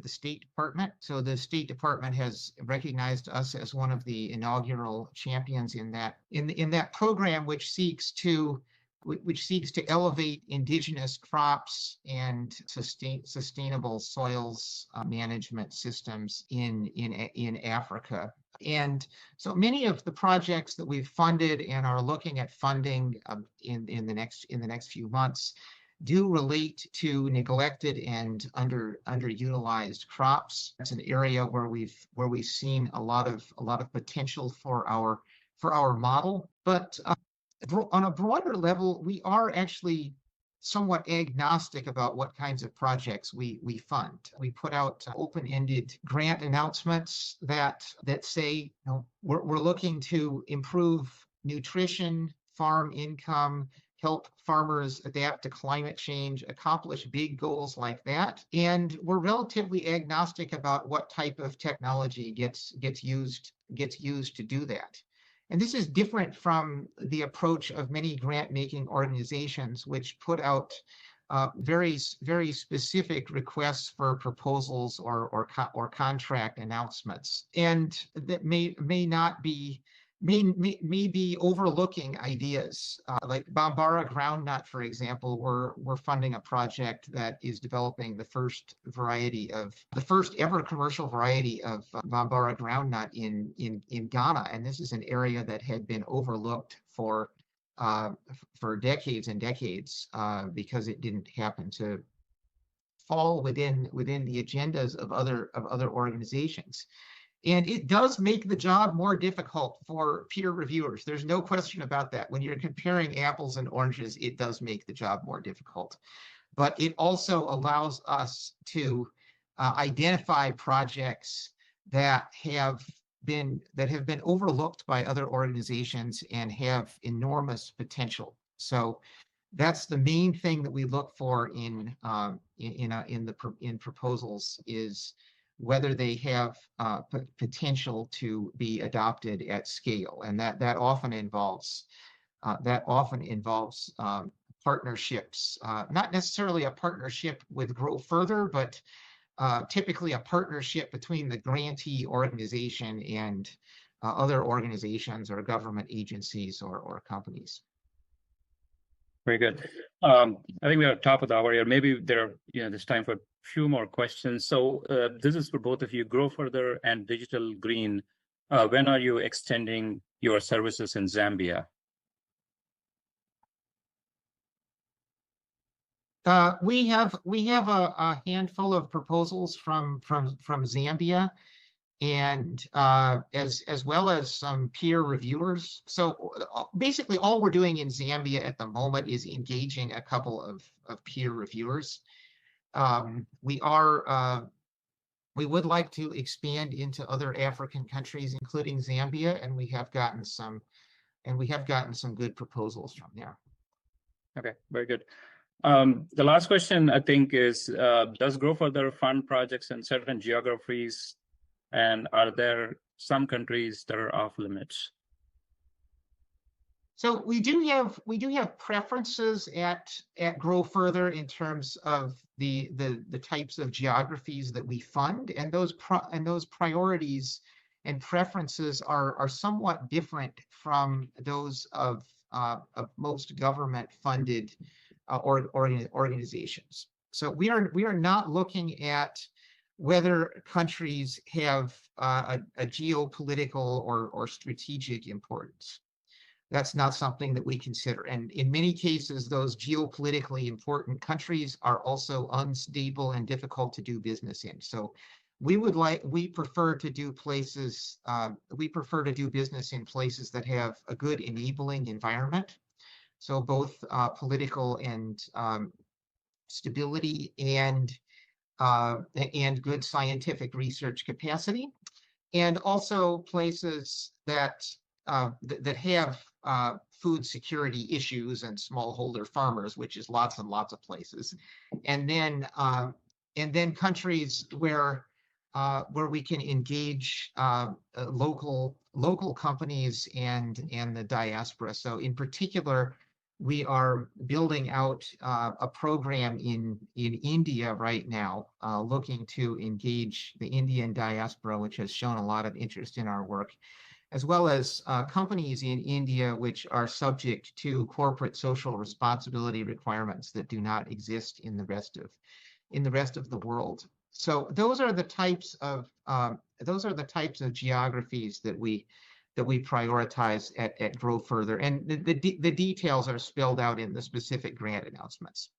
State Department. So the State Department has recognized us as one of the inaugural champions in that program, which seeks to elevate indigenous crops and sustainable soils management systems in Africa. And so many of the projects that we've funded and are looking at funding in the next few months do relate to neglected and underutilized crops. It's an area where we've seen a lot of potential for our model, but on a broader level, we are actually somewhat agnostic about what kinds of projects we fund. We put out open-ended grant announcements that say, we're looking to improve nutrition, farm income, help farmers adapt to climate change, accomplish big goals like that. And we're relatively agnostic about what type of technology gets used to do that. And this is different from the approach of many grant-making organizations, which put out very specific requests for proposals or contract announcements, and that may be overlooking ideas like Bambara groundnut, for example. We're funding a project that is developing the first ever commercial variety of Bambara groundnut in Ghana, and this is an area that had been overlooked for decades and decades because it didn't happen to fall within the agendas of other organizations. And it does make the job more difficult for peer reviewers. There's no question about that. When you're comparing apples and oranges, it does make the job more difficult. But it also allows us to identify projects that have been overlooked by other organizations and have enormous potential. So that's the main thing that we look for in proposals, is whether they have potential to be adopted at scale, and that often involves partnerships, not necessarily a partnership with Grow Further, but typically a partnership between the grantee organization and other organizations or government agencies or companies. Very good. I think we're at the top of the hour here. Maybe there's time for a few more questions. So this is for both of you, Grow Further and Digital Green. When are you extending your services in Zambia? We have a handful of proposals from Zambia, and as well as some peer reviewers. So basically all we're doing in Zambia at the moment is engaging a couple of peer reviewers. We would like to expand into other African countries, including Zambia, and we have gotten some good proposals from there. Okay, very good. The last question, I think, is does Grow Further fund projects in certain geographies? And are there some countries that are off limits? So we do have preferences at Grow Further in terms of the types of geographies that we fund, and those priorities and preferences are somewhat different from those of most government funded organizations. So we are not looking at whether countries have a geopolitical or strategic importance. That's not something that we consider. And in many cases, those geopolitically important countries are also unstable and difficult to do business in. So we prefer to do business in places that have a good enabling environment, So both political and stability and good scientific research capacity, and also places that that have food security issues and smallholder farmers, which is lots and lots of places, and then countries where we can engage local companies and the diaspora. So in particular, we are building out a program in India right now, looking to engage the Indian diaspora, which has shown a lot of interest in our work, as well as companies in India which are subject to corporate social responsibility requirements that do not exist in the rest of the world. So those are the types of geographies that we prioritize at Grow Further, and the details are spelled out in the specific grant announcements.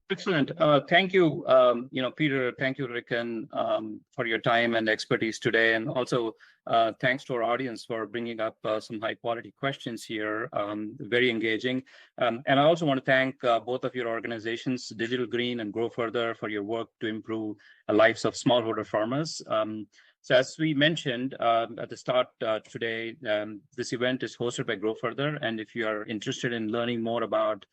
Excellent. Thank you, Peter. Thank you, Rikin, for your time and expertise today. And also, thanks to our audience for bringing up some high quality questions here. Very engaging. And I also want to thank both of your organizations, Digital Green and Grow Further, for your work to improve the lives of smallholder farmers. So as we mentioned at the start today, this event is hosted by Grow Further. And if you are interested in learning more about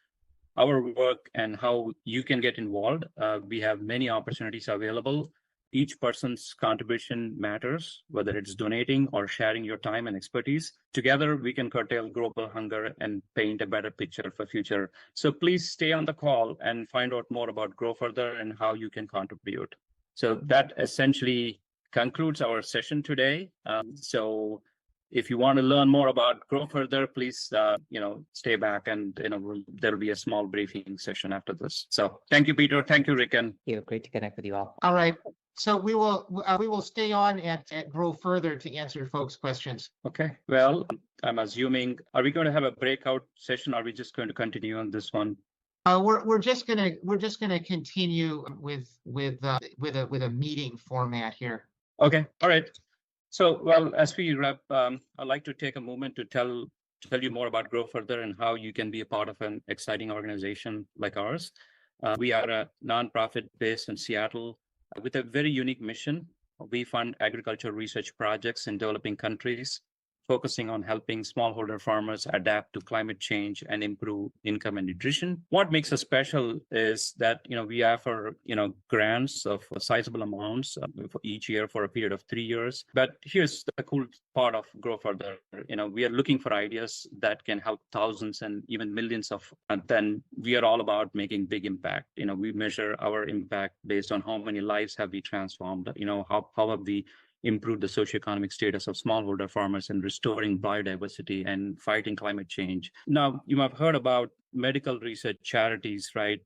our work and how you can get involved, we have many opportunities available. Each person's contribution matters, whether it's donating or sharing your time and expertise. Together, we can curtail global hunger and paint a better picture for future. So please stay on the call and find out more about Grow Further and how you can contribute. So that essentially concludes our session today. So if you want to learn more about Grow Further, please, stay back, and there'll be a small briefing session after this. So thank you, Peter. Thank you, Rikin. Yeah, great to connect with you all. All right. So we will stay on at Grow Further to answer folks' questions. Okay. Well, I'm assuming, are we going to have a breakout session? Or are we just going to continue on this one? We're just gonna continue with a meeting format here. Okay. All right. So, well, as we wrap, I'd like to take a moment to tell you more about Grow Further and how you can be a part of an exciting organization like ours. We are a nonprofit based in Seattle with a very unique mission. We fund agriculture research projects in developing countries, focusing on helping smallholder farmers adapt to climate change and improve income and nutrition. What makes us special is that we offer grants of sizable amounts for each year for a period of 3 years. But here's the cool part of Grow Further. We are looking for ideas that can help thousands and even millions of. And then we are all about making big impact. We measure our impact based on how many lives have we transformed. How have we improve the socioeconomic status of smallholder farmers and restoring biodiversity and fighting climate change. Now, you might have heard about medical research charities, right?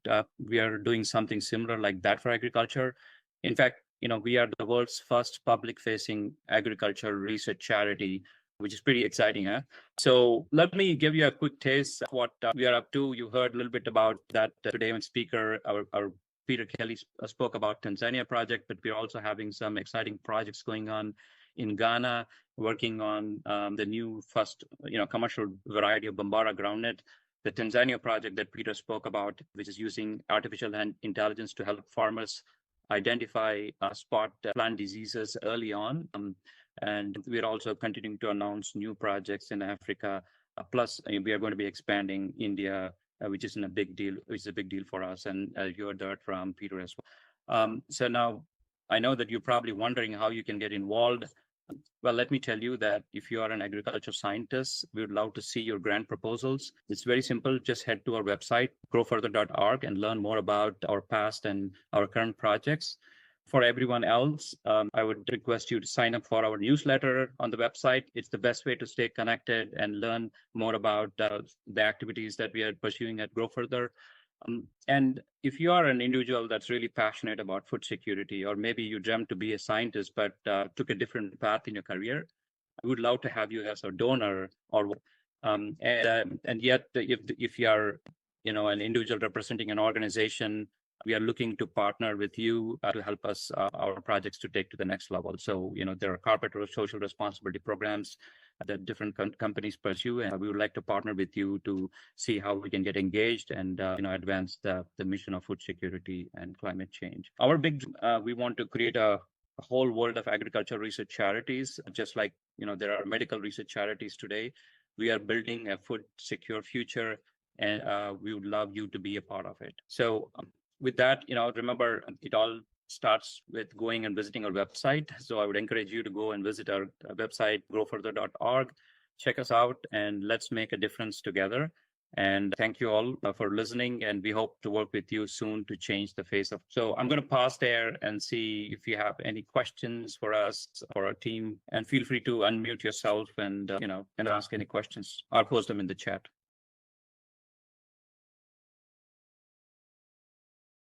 We are doing something similar like that for agriculture. In fact, we are the world's first public-facing agriculture research charity, which is pretty exciting, huh? So let me give you a quick taste of what we are up to. You heard a little bit about that today when speaker, our Peter Kelly spoke about Tanzania project, but we're also having some exciting projects going on in Ghana, working on the new first, commercial variety of Bambara groundnut. The Tanzania project that Peter spoke about, which is using artificial intelligence to help farmers identify spot plant diseases early on. And we're also continuing to announce new projects in Africa. Plus, we are going to be expanding India, which is a big deal for us. And you heard that from Peter as well. So now I know that you're probably wondering how you can get involved. Well, let me tell you that if you are an agriculture scientist, we would love to see your grant proposals. It's very simple. Just head to our website, growfurther.org, and learn more about our past and our current projects. For everyone else, I would request you to sign up for our newsletter on the website. It's the best way to stay connected and learn more about the activities that we are pursuing at Grow Further. And if you are an individual that's really passionate about food security, or maybe you dreamt to be a scientist but took a different path in your career, I would love to have you as a donor. And yet, if you are an individual representing an organization, we are looking to partner with you to help us our projects to take to the next level. So, there are corporate social responsibility programs that different companies pursue. And we would like to partner with you to see how we can get engaged and advance the mission of food security and climate change. Our big we want to create a whole world of agriculture research charities, just like there are medical research charities today. We are building a food secure future, and we would love you to be a part of it. So with that, remember, it all starts with going and visiting our website. So I would encourage you to go and visit our website, growfurther.org. Check us out, and let's make a difference together. And thank you all for listening, and we hope to work with you soon to change the face of. So I'm going to pause there and see if you have any questions for us, for our team, and feel free to unmute yourself and and ask any questions. I'll post them in the chat.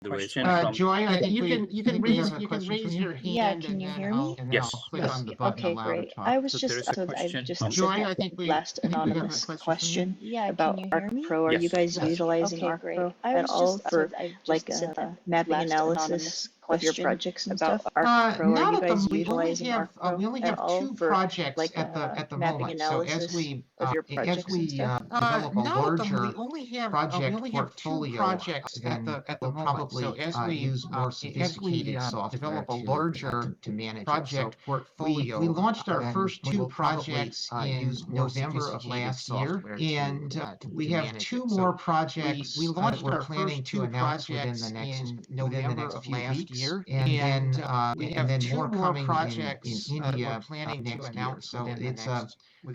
Joy, I think you can raise your hand. Yeah, can you hear me? Yes. Click on the button Okay, allow great. to talk. I was So just there is a so I've question. just Joy, answered I think we last have a anonymous question from you. question Yeah, about can you hear me? ArcPro. Are you Yes. guys Yes. utilizing Okay, great. ArcPro I at was all just for I've like just said that mapping last analysis anonymous of your question projects and about stuff? ArcPro, are Not you at the guys moment. utilizing ArcPro We only at have all two for projects like at the mapping moment. So analysis of your projects and stuff? develop a larger project portfolio, then we'll probably use more sophisticated software to manage project portfolio. We launched our first two projects in November of last year, and we have two more projects we launched we're planning to announce within the next few weeks, and then more coming in India next year. So it's a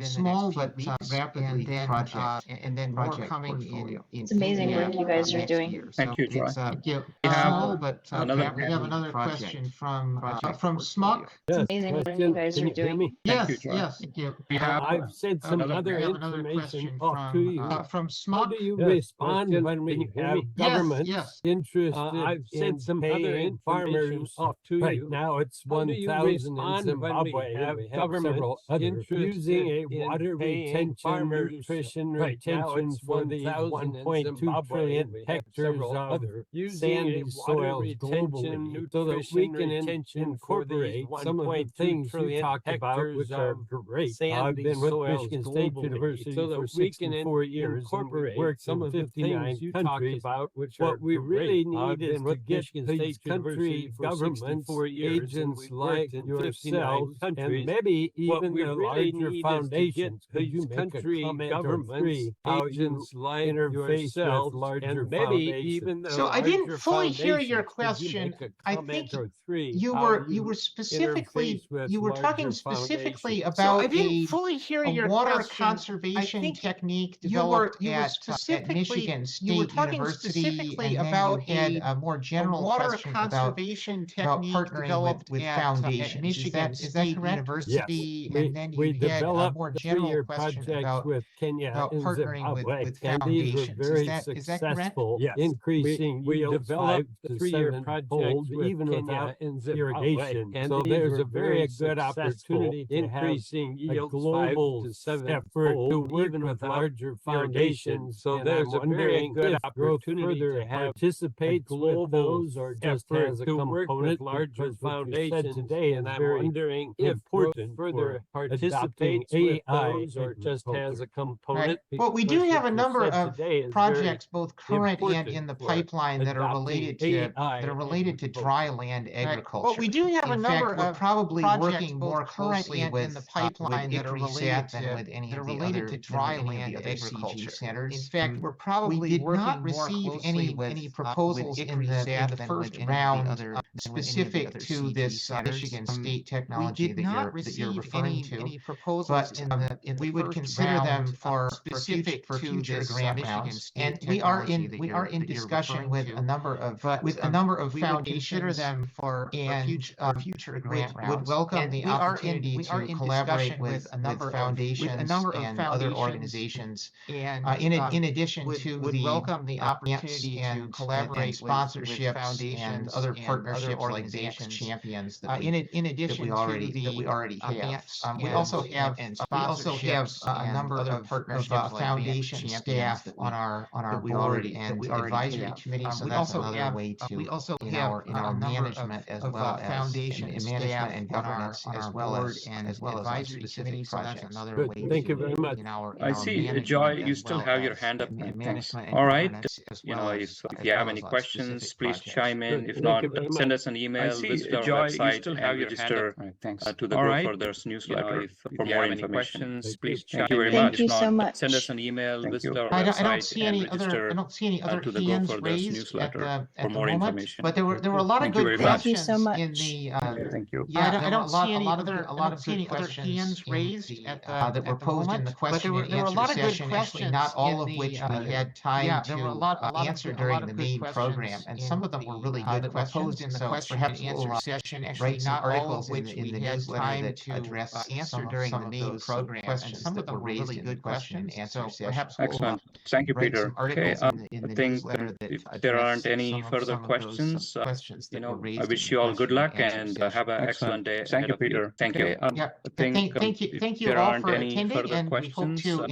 small but rapidly project and then more coming portfolio. It's amazing India work you guys are next doing. year. Thank you, Joy. It's We have small but another- we have another question from Smuck. It's Yes, amazing what you question. guys Can are you hear doing. me? Thank you, Joy. Yes. We have I've sent some other we have another information question off to you. from How Smuck. do you Yes, respond question. when Can we you hear have me? governments Yes. interested I've in sent some other paying information farmers off to right you. now it's How do you 1,000 in respond when we Zimbabwe and have we have several governments others interested using a in water paying retention, farmers nutrition right now retention it's for the 1,000 in 1.2 Zimbabwe trillion and we have hectares several of other sandy water soils retention, globally so that we nutrition can retention for these incorporate some of the 1.2 things you trillion talked about, hectares which are of great. I've sandy been with soils Michigan State globally, University so that for we can 64 years and we incorporate worked some in of the 59 things you talked countries. about, which What are we really great. need I've is been to with get Michigan these State country University for governments, 64 years, and agents we like worked in 59 yourselves, and countries. maybe What even we the really larger need is to get foundations. Could you these make a country comment or governments, three how you agents like interface with yourselves, larger and maybe foundations? even the So I didn't larger fully hear your foundations. Could you question. make a I comment think or three you how were specifically interface with you were talking larger specifically foundations? about a water conservation technique developed at Michigan State University, and then you had a more general question about partnering with foundations. Is that correct? Yes, And then we you had a developed more a general three-year question project with Kenya about and partnering Zimbabwe, with and these were foundations. very Is that correct? successful, Yes, increasing we yields developed 5 to three-year 7-fold, projects with even Kenya without and Zimbabwe, irrigation. and So these there's were a very good successful, opportunity to have increasing a yields 5 global to 7 effort to fold, work even with without larger irrigation. foundations. So And there's I'm a very wondering good if Growth opportunity Further to have a participates with global those or just effort has a to work with component, larger because what you said foundations. today is And I'm very wondering if Growth important Further for participates adopting with AI those or just has a agriculture. component. Well, we do Because have a what you number said of today is very projects, both current and important in the for pipeline, that are adopting related to AI dry agriculture. land Well, agriculture. we do have a In number fact, we're of probably projects, working both more current closely and in the pipeline, that are related than with any that of are the related other to dry any of land the other CG agriculture. centers. In fact, we're probably We did working not more receive closely any with proposals in the first round specific to this Michigan State we technology did that not you're receive referring to. any proposals But in the we would first consider round, them for specific to future this grant Michigan rounds. State And technology that we are in you're discussion referring with to. a number of But we would consider foundations them for future grant rounds. would welcome And the we are opportunity in to collaborate discussion with a number foundations and other foundations organizations. and In addition to would the welcome the grants opportunity to and collaborate with sponsorships foundations and other partnerships like Dance Champions that in addition that we already have. We also have a number of foundation staff on our board and advisory committee. So that's another way to in our management as well as foundation management and governance as well as advisory committee. So that's another Good. way Thank you to very much. in our I see, Joy, you still have your hand up. Thanks. All right. If you have any questions, please chime in. Good. If Thank not, you very send much. us an email. I see, Visit our Joy, you website still and have your hand register up. Thanks. to the All Grow right. Further's newsletter If for you more have any information. questions, Thank please you. Thank chime you very in. much. Thank you If so not, much. send us an email. Thank Visit you. our I website don't see and any other register to the Grow hands Further's raised newsletter for at the more moment, information. but there were a lot of Thank you good very much. Thank you so questions much. in the Thank you. yeah, I don't see any other hands raised at that were posed in the question and answer session. Actually, not all of which we had time to answer during the main program, and some of them were really good questions. So perhaps we'll write some articles in the newsletter that address answer during the main program, and some of them were really good question and answer session. Perhaps Excellent. Thank you, write Peter. some articles in I the think newsletter that if there aren't address any further some of those questions, questions that were raised I in wish the you all good question luck answer and session. have an excellent day Thank ahead you, of you. Peter. Thank Okay, you. um, I think Thank if you there all aren't for any attending, further and we hope questions, to